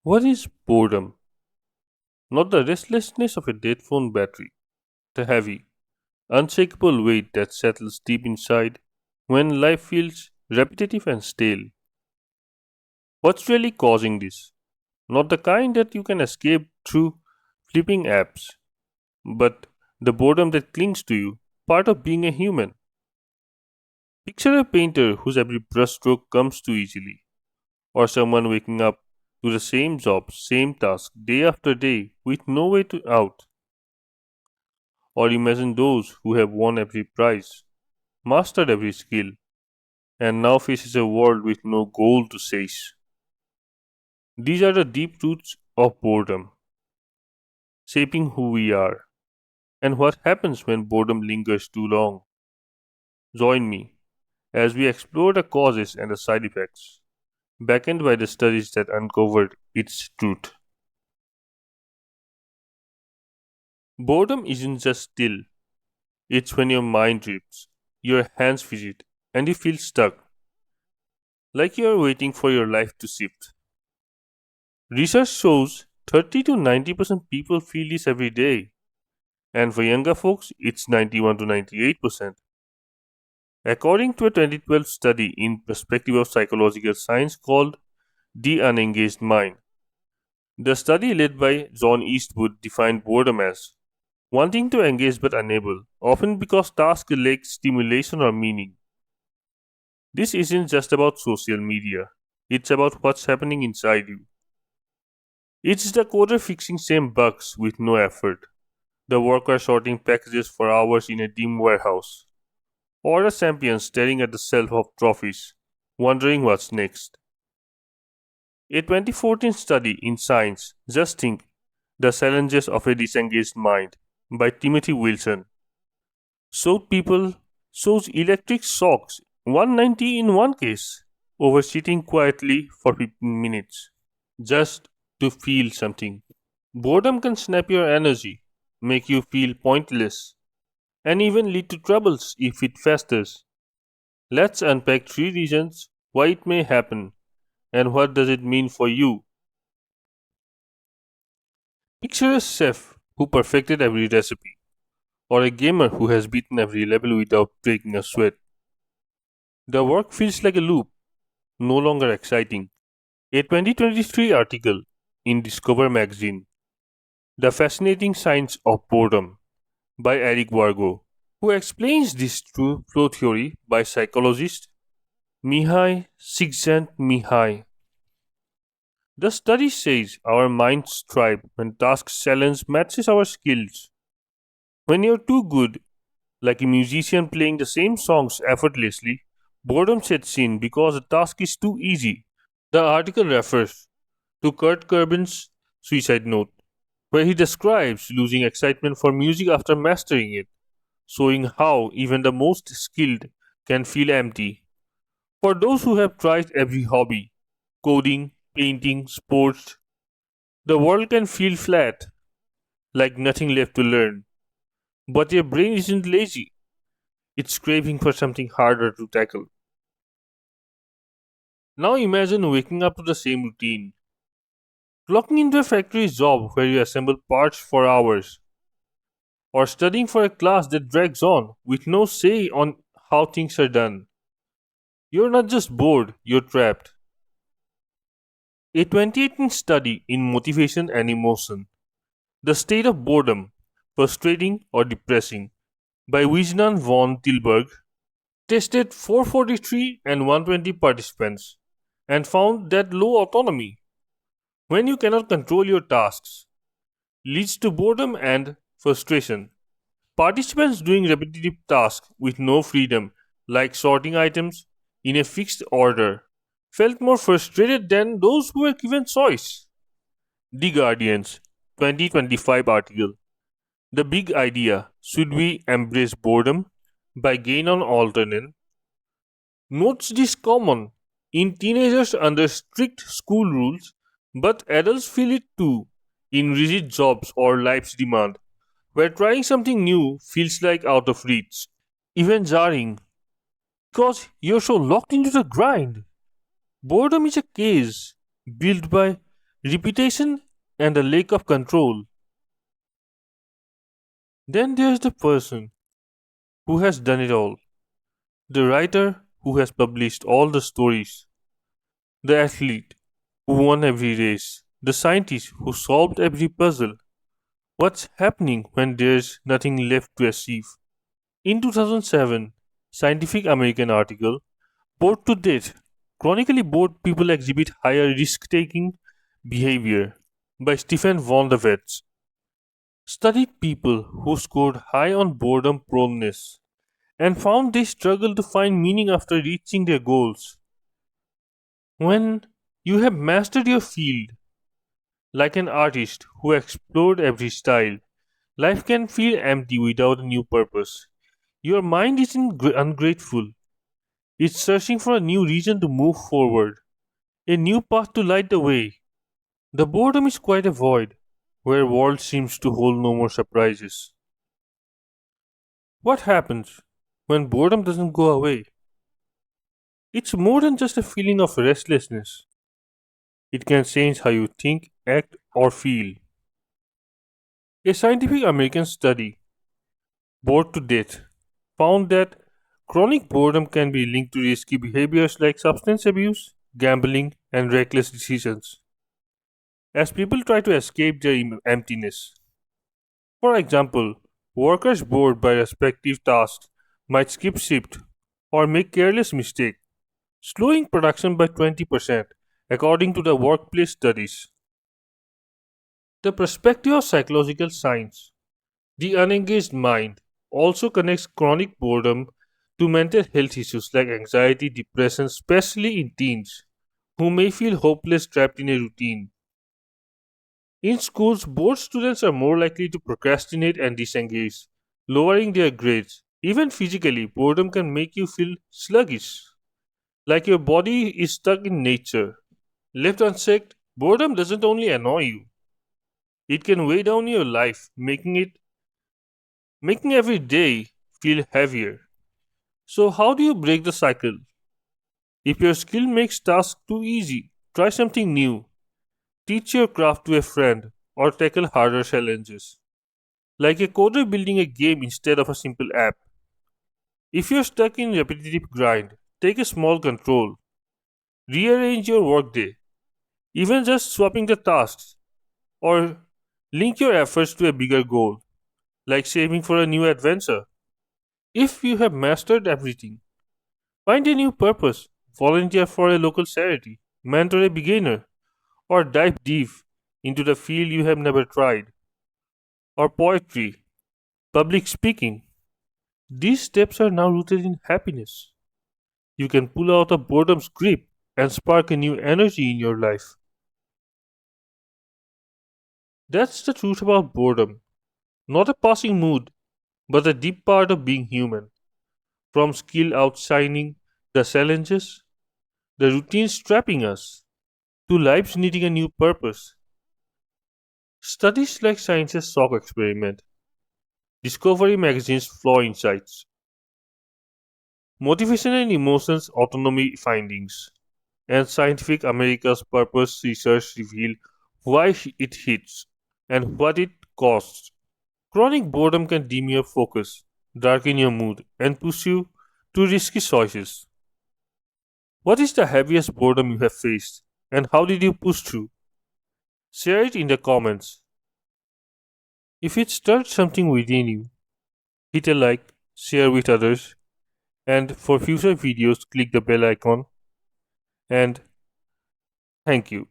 What is boredom? Not the restlessness of a dead phone battery, the heavy, unshakable weight that settles deep inside when life feels repetitive and stale. What's really causing this? Not the kind that you can escape through flipping apps, but the boredom that clings to you, part of being a human. Picture a painter whose every brushstroke comes too easily, or someone waking up to the same job, same task, day after day, with no way to out. Or imagine those who have won every prize, mastered every skill, and now faces a world with no goal to chase. These are the deep roots of boredom, shaping who we are. And what happens when boredom lingers too long? Join me as we explore the causes and the side effects, backed by the studies that uncovered its truth. Boredom isn't just still, it's when your mind drifts, your hands fidget, and you feel stuck, like you are waiting for your life to shift. Research shows 30 to 90% people feel this every day, and for younger folks, it's 91 to 98%. According to a 2012 study in Perspective of Psychological Science called The Unengaged Mind, the study led by John Eastwood defined boredom as wanting to engage but unable, often because tasks lack stimulation or meaning. This isn't just about social media, it's about what's happening inside you. It's the coder fixing same bugs with no effort, the worker sorting packages for hours in a dim warehouse, or a champion staring at the shelf of trophies, wondering what's next. A 2014 study in Science, Just Think, The Challenges of a Disengaged Mind, by Timothy Wilson, showed people shows electric shocks 190 in one case over sitting quietly for 15 minutes just to feel something. Boredom can snap your energy, make you feel pointless, and even lead to troubles if it festers. Let's unpack three reasons why it may happen and what does it mean for you. Picture a chef who perfected every recipe, or a gamer who has beaten every level without breaking a sweat. The work feels like a loop, no longer exciting. A 2023 article in Discover magazine, The Fascinating Science of Boredom, by Eric Wargo, who explains this through flow theory by psychologist Mihai Csikszentmihalyi. The study says our minds thrive when task challenge matches our skills. When you're too good, like a musician playing the same songs effortlessly, boredom sets in because the task is too easy. The article refers to Kurt Cobain's suicide note, where he describes losing excitement for music after mastering it, showing how even the most skilled can feel empty. For those who have tried every hobby, coding, painting, sports, the world can feel flat, like nothing left to learn. But your brain isn't lazy, it's craving for something harder to tackle. Now imagine waking up to the same routine, clocking into a factory job where you assemble parts for hours, or studying for a class that drags on with no say on how things are done. You're not just bored, you're trapped. A 2018 study in motivation and emotion, the state of boredom, frustrating or depressing, by Wijnan von Tilburg, tested 443 and 120 participants and found that low autonomy, when you cannot control your tasks, leads to boredom and frustration. Participants doing repetitive tasks with no freedom, like sorting items in a fixed order, felt more frustrated than those who were given choice. The Guardian's 2025 article, The Big Idea, Should We Embrace Boredom? By Gainon Alternan, notes this common in teenagers under strict school rules, but adults feel it too in rigid jobs or life's demand, where trying something new feels like out of reach, even jarring, because you're so locked into the grind. Boredom is a cage built by repetition, and a lack of control. Then there's the person who has done it all, the writer who has published all the stories, the athlete who won every race, the scientist who solved every puzzle. What's happening when there's nothing left to achieve? In 2007, Scientific American article, Bored to Death, chronically bored people exhibit higher risk-taking behavior by Stephen von der Wetz, studied people who scored high on boredom proneness and found they struggled to find meaning after reaching their goals. When you have mastered your field, like an artist who explored every style, life can feel empty without a new purpose. Your mind isn't ungrateful, it's searching for a new reason to move forward, a new path to light the way. The boredom is quite a void, where world seems to hold no more surprises. What happens when boredom doesn't go away? It's more than just a feeling of restlessness. It can change how you think, act, or feel. A scientific American study, Bored to Death, found that chronic boredom can be linked to risky behaviors like substance abuse, gambling, and reckless decisions, as people try to escape their emptiness. For example, workers bored by respective tasks might skip shift or make careless mistakes, slowing production by 20%, according to the workplace studies. The perspective of psychological science, the unengaged mind, also connects chronic boredom to mental health issues like anxiety, depression, especially in teens, who may feel hopeless trapped in a routine. In schools, bored students are more likely to procrastinate and disengage, lowering their grades. Even physically, boredom can make you feel sluggish, like your body is stuck in nature. Left unchecked, boredom doesn't only annoy you, it can weigh down your life, making every day feel heavier. So how do you break the cycle? If your skill makes tasks too easy, try something new. Teach your craft to a friend or tackle harder challenges, like a coder building a game instead of a simple app. If you're stuck in repetitive grind, take a small control. Rearrange your workday, even just swapping the tasks, or link your efforts to a bigger goal, like saving for a new adventure. If you have mastered everything, find a new purpose, volunteer for a local charity, mentor a beginner, or dive deep into the field you have never tried, or poetry, public speaking. These steps are now rooted in happiness. You can pull out of boredom's grip and spark a new energy in your life. That's the truth about boredom. Not a passing mood, but a deep part of being human. From skill outshining the challenges, the routines trapping us, to lives needing a new purpose. Studies like Science's Shock Experiment, Discovery Magazine's Flaw Insights, Motivation and Emotions Autonomy findings, and Scientific America's Purpose research reveal why it hits and what it costs. Chronic boredom can dim your focus, darken your mood, and push you to risky choices. What is the heaviest boredom you have faced, and how did you push through? Share it in the comments. If it stirred something within you, hit a like, share with others, and for future videos, click the bell icon. And thank you.